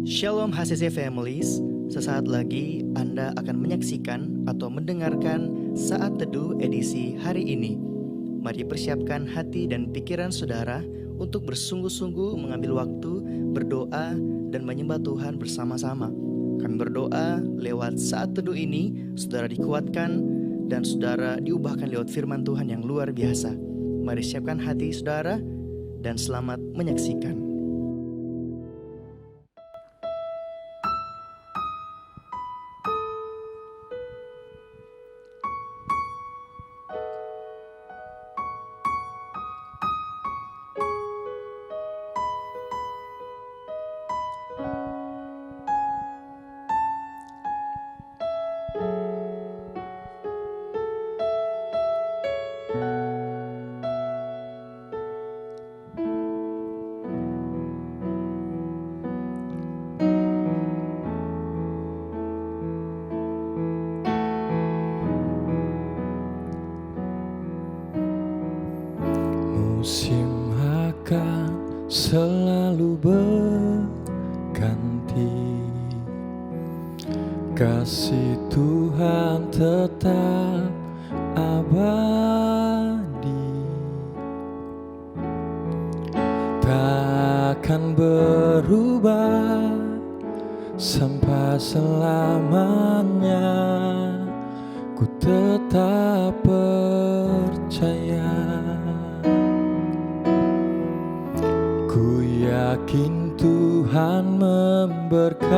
Shalom HCC Families, sesaat lagi Anda akan menyaksikan atau mendengarkan Saat Teduh edisi hari ini. Mari persiapkan hati dan pikiran saudara untuk bersungguh-sungguh mengambil waktu, berdoa, dan menyembah Tuhan bersama-sama. Kami berdoa lewat Saat Teduh ini, saudara dikuatkan dan saudara diubahkan lewat firman Tuhan yang luar biasa. Mari siapkan hati saudara dan selamat menyaksikan. Musim akan selalu berganti, kasih Tuhan tetap abadi, takkan berubah sampai selamanya. Ku tetap percaya, ku yakin Tuhan memberkati,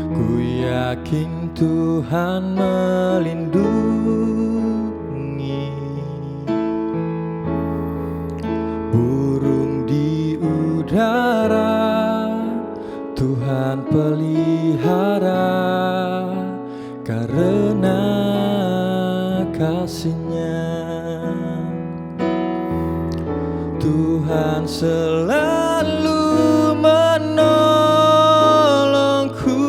ku yakin Tuhan melindungi. Burung di udara Tuhan pelihara, karena kasih-Nya Tuhan selalu menolongku,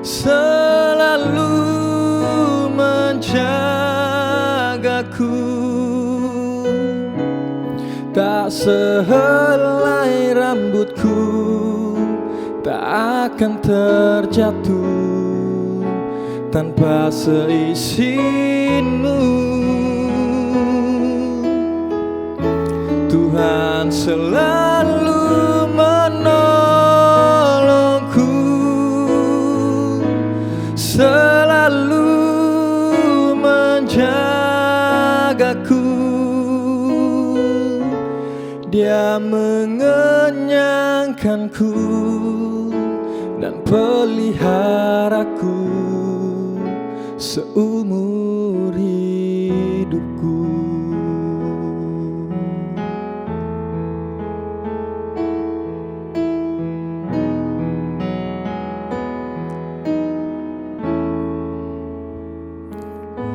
selalu menjagaku. Tak sehelai rambutku tak akan terjatuh tanpa seizin-Mu. Tuhan selalu menolongku, selalu menjagaku. Dia mengenyangkanku dan peliharaku seumur hidupku.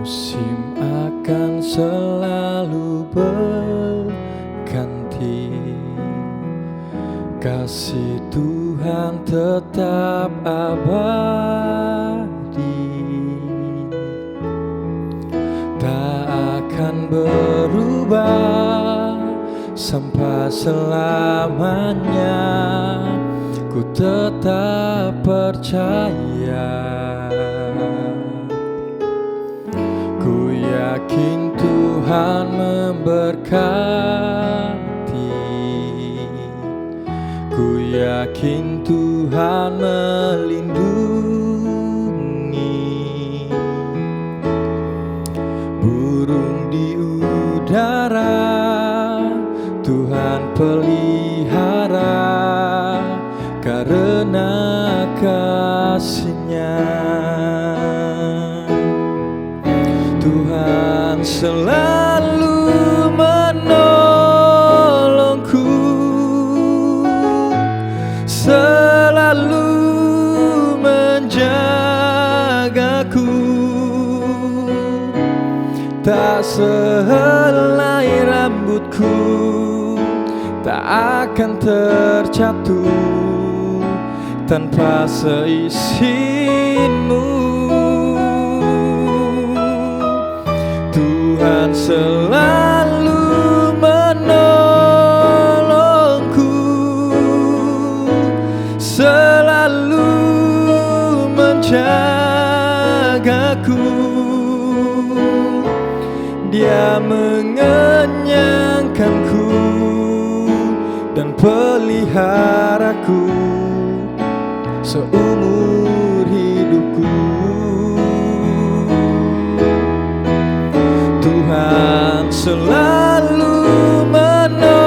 Musim akan selalu berganti, kasih Tuhan tetap abadi, tak akan berubah sampai selamanya. Ku tetap percaya, ku yakin Tuhan memberkati, ku yakin Tuhan melindungi. Burung di udara Tuhan pelihara, karena kasih-Nya. Tuhan selalu menolongku, selalu menjagaku. Tak sehelai rambutku tak akan terjatuh tanpa seizin-Mu. Tuhan selalu menolongku, Dia mengenyangkanku dan peliharaku seumur hidupku. Tuhan selalu menolongku,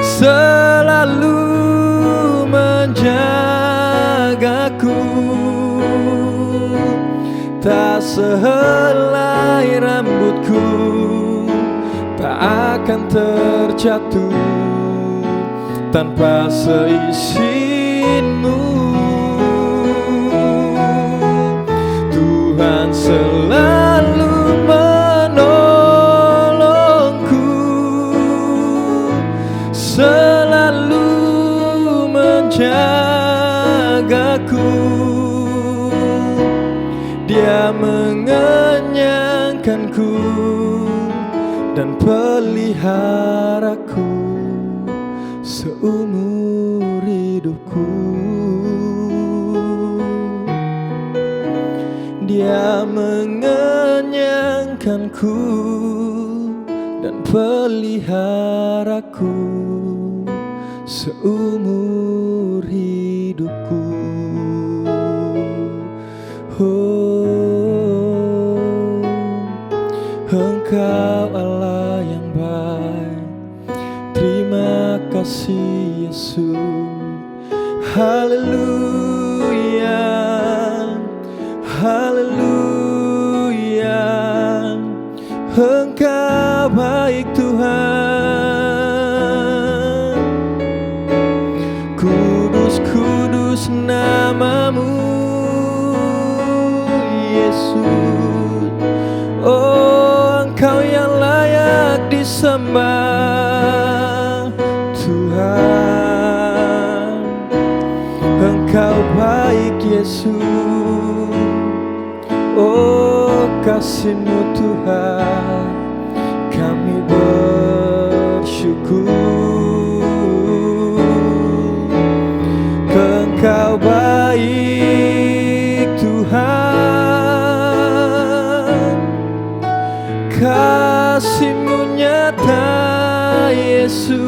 selalu menjagaku. Tak sehelai rambutku tak akan terjatuh tanpa seizinmu. Tuhan selalu menolongku, selalu menjagaku. Dia mengenyangkanku dan peliharaku seumur hidupku. Dia mengenyangkanku dan peliharaku seumur hidupku. Oh, Engkau Allah yang baik, terima kasih Yesus. Haleluya, haleluya. Engkau baik Tuhan, kudus, kudus namamu Yesus. Oh, Engkau yang layak disembah Tuhan. Engkau baik Yesus. Oh, kasih-Mu Tuhan, kami bersyukur. Engkau baik Tuhan, kasih-Mu nyata Yesus.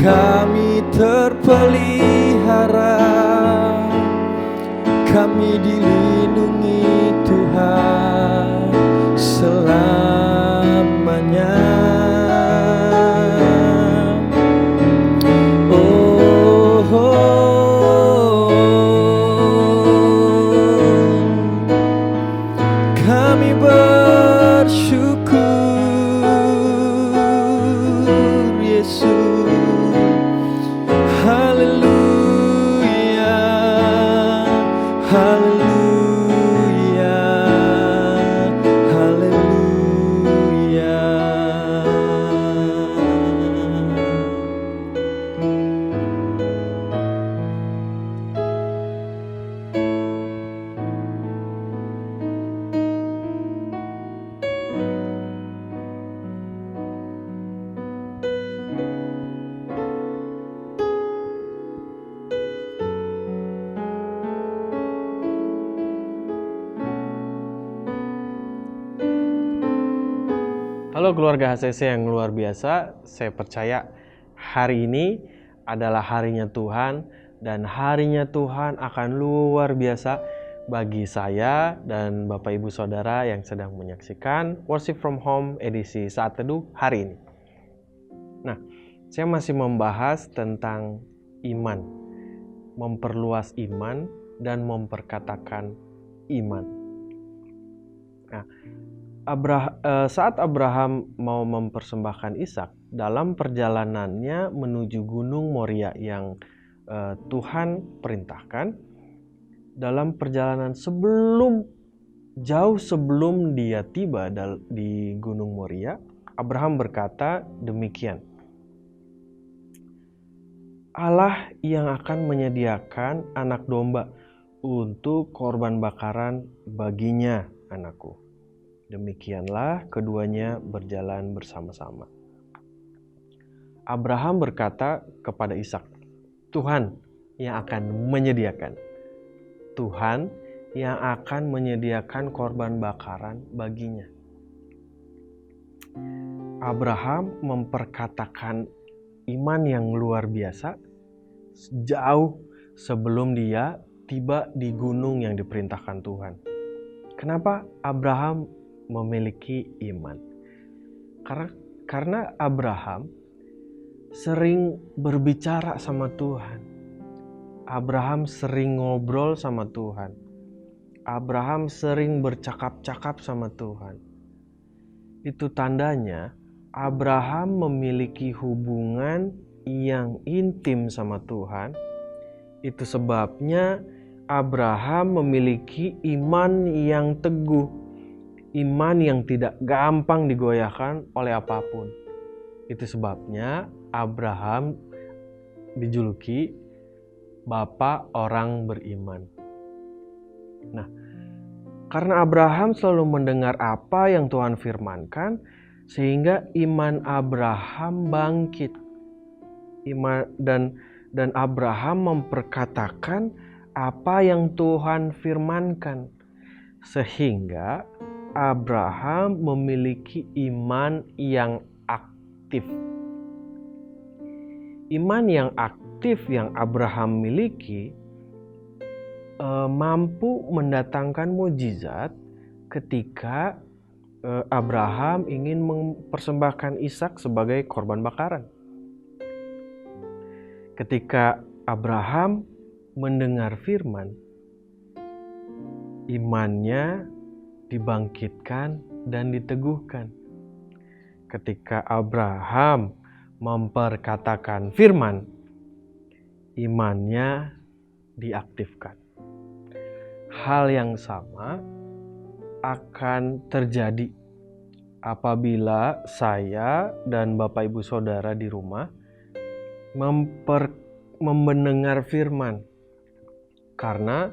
Kami terpelihara, kami dilindungi Tuhan selamanya. Oh, kami bersyukur Yesus. Haleluya, haleluya, haleluya. Halo keluarga HCC yang luar biasa, saya percaya hari ini adalah harinya Tuhan dan harinya Tuhan akan luar biasa bagi saya dan Bapak Ibu Saudara yang sedang menyaksikan Worship from Home edisi Saat Teduh hari ini. Nah, saya masih membahas tentang iman, memperluas iman dan memperkatakan iman. Nah, saat Abraham mau mempersembahkan Ishak dalam perjalanannya menuju Gunung Moria yang Tuhan perintahkan, dalam perjalanan jauh sebelum dia tiba di Gunung Moria, Abraham berkata demikian, Allah yang akan menyediakan anak domba untuk korban bakaran baginya, anakku. Demikianlah keduanya berjalan bersama-sama. Abraham berkata kepada Ishak, Tuhan yang akan menyediakan. Tuhan yang akan menyediakan korban bakaran baginya. Abraham memperkatakan iman yang luar biasa jauh sebelum dia tiba di gunung yang diperintahkan Tuhan. Kenapa Abraham memiliki iman? Karena Abraham sering berbicara sama Tuhan. Abraham sering ngobrol sama Tuhan. Abraham sering bercakap-cakap sama Tuhan. Itu tandanya Abraham memiliki hubungan yang intim sama Tuhan. Itu sebabnya Abraham memiliki iman yang teguh, iman yang tidak gampang digoyahkan oleh apapun. Itu sebabnya Abraham dijuluki Bapa orang beriman. Nah, karena Abraham selalu mendengar apa yang Tuhan firmankan, sehingga iman Abraham bangkit. Dan Abraham memperkatakan apa yang Tuhan firmankan, sehingga Abraham memiliki iman yang aktif. Iman yang aktif yang Abraham miliki mampu mendatangkan mukjizat ketika Abraham ingin mempersembahkan Ishak sebagai korban bakaran. Ketika Abraham mendengar firman, imannya dibangkitkan dan diteguhkan. Ketika Abraham memperkatakan firman, imannya diaktifkan. Hal yang sama akan terjadi apabila saya dan Bapak Ibu Saudara di rumah mendengar firman. Karena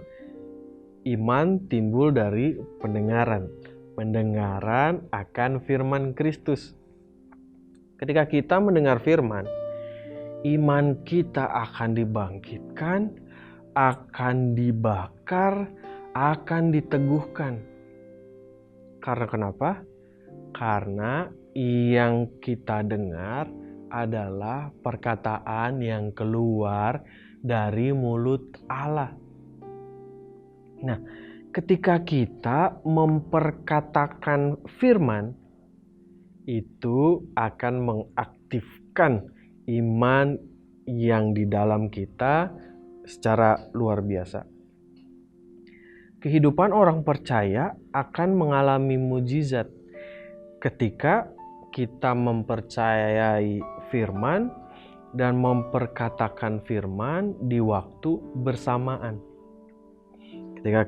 iman timbul dari pendengaran. Pendengaran akan firman Kristus. Ketika kita mendengar firman, iman kita akan dibangkitkan, akan dibakar, akan diteguhkan. Karena kenapa? Karena yang kita dengar adalah perkataan yang keluar dari mulut Allah. Nah, ketika kita memperkatakan firman, itu akan mengaktifkan iman yang di dalam kita secara luar biasa. Kehidupan orang percaya akan mengalami mukjizat ketika kita mempercayai firman dan memperkatakan firman di waktu bersamaan. Ketika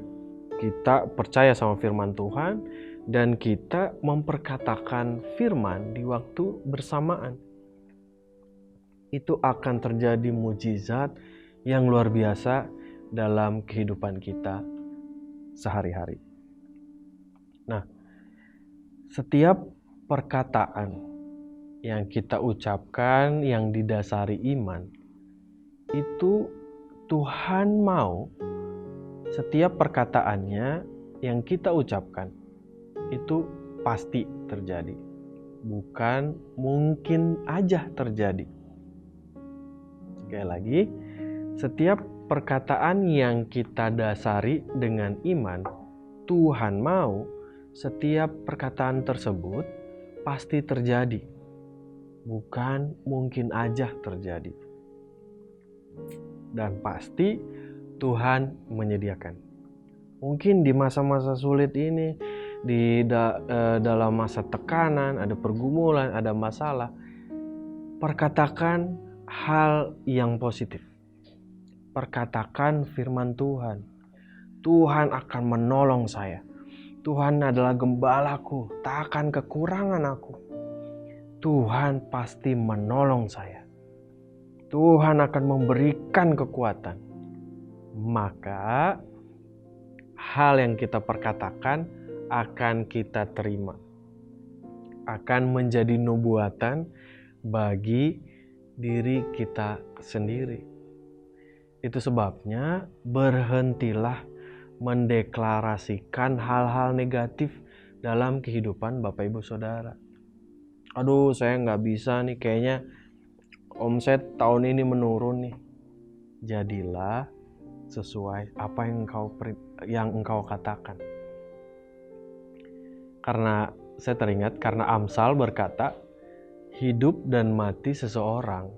kita percaya sama firman Tuhan dan kita memperkatakan firman di waktu bersamaan, itu akan terjadi mukjizat yang luar biasa dalam kehidupan kita sehari-hari. Nah, setiap perkataan yang kita ucapkan yang didasari iman, itu Tuhan mau setiap perkataannya yang kita ucapkan itu pasti terjadi. Bukan mungkin aja terjadi. Sekali lagi, setiap perkataan yang kita dasari dengan iman, Tuhan mau setiap perkataan tersebut pasti terjadi. Bukan mungkin aja terjadi. Dan pasti Tuhan menyediakan. Mungkin di masa-masa sulit ini, dalam masa tekanan, ada pergumulan, ada masalah, perkatakan hal yang positif. Perkatakan firman Tuhan. Tuhan akan menolong saya. Tuhan adalah gembalaku, tak akan kekurangan aku. Tuhan pasti menolong saya. Tuhan akan memberikan kekuatan. Maka hal yang kita perkatakan akan kita terima. Akan menjadi nubuatan bagi diri kita sendiri. Itu sebabnya berhentilah mendeklarasikan hal-hal negatif dalam kehidupan Bapak Ibu Saudara. Aduh, saya nggak bisa nih, kayaknya omset tahun ini menurun nih. Jadilah sesuai apa yang engkau katakan. Karena saya teringat, karena Amsal berkata, hidup dan mati seseorang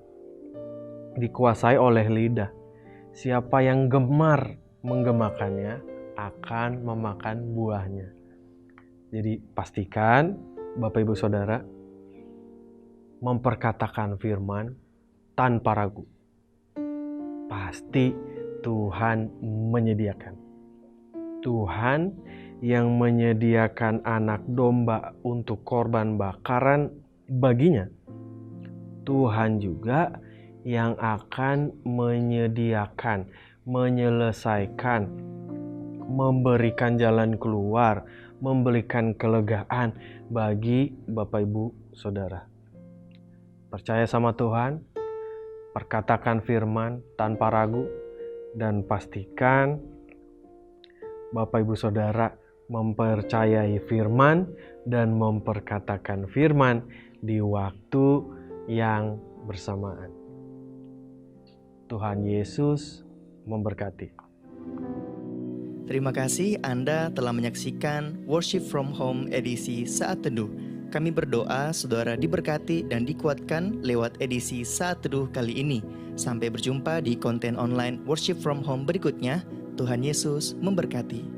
dikuasai oleh lidah. Siapa yang gemar menggemakannya akan memakan buahnya. Jadi pastikan Bapak Ibu Saudara memperkatakan firman tanpa ragu. Pasti Tuhan menyediakan. Tuhan yang menyediakan anak domba untuk korban bakaran baginya. Tuhan juga yang akan menyediakan, menyelesaikan, memberikan jalan keluar, memberikan kelegaan bagi Bapak Ibu Saudara. Percaya sama Tuhan, perkatakan firman tanpa ragu, dan pastikan Bapak Ibu Saudara mempercayai firman dan memperkatakan firman di waktu yang bersamaan. Tuhan Yesus memberkati. Terima kasih Anda telah menyaksikan Worship from Home edisi Saat Teduh. Kami berdoa saudara diberkati dan dikuatkan lewat edisi Saat Teduh kali ini. Sampai berjumpa di konten online Worship from Home berikutnya. Tuhan Yesus memberkati.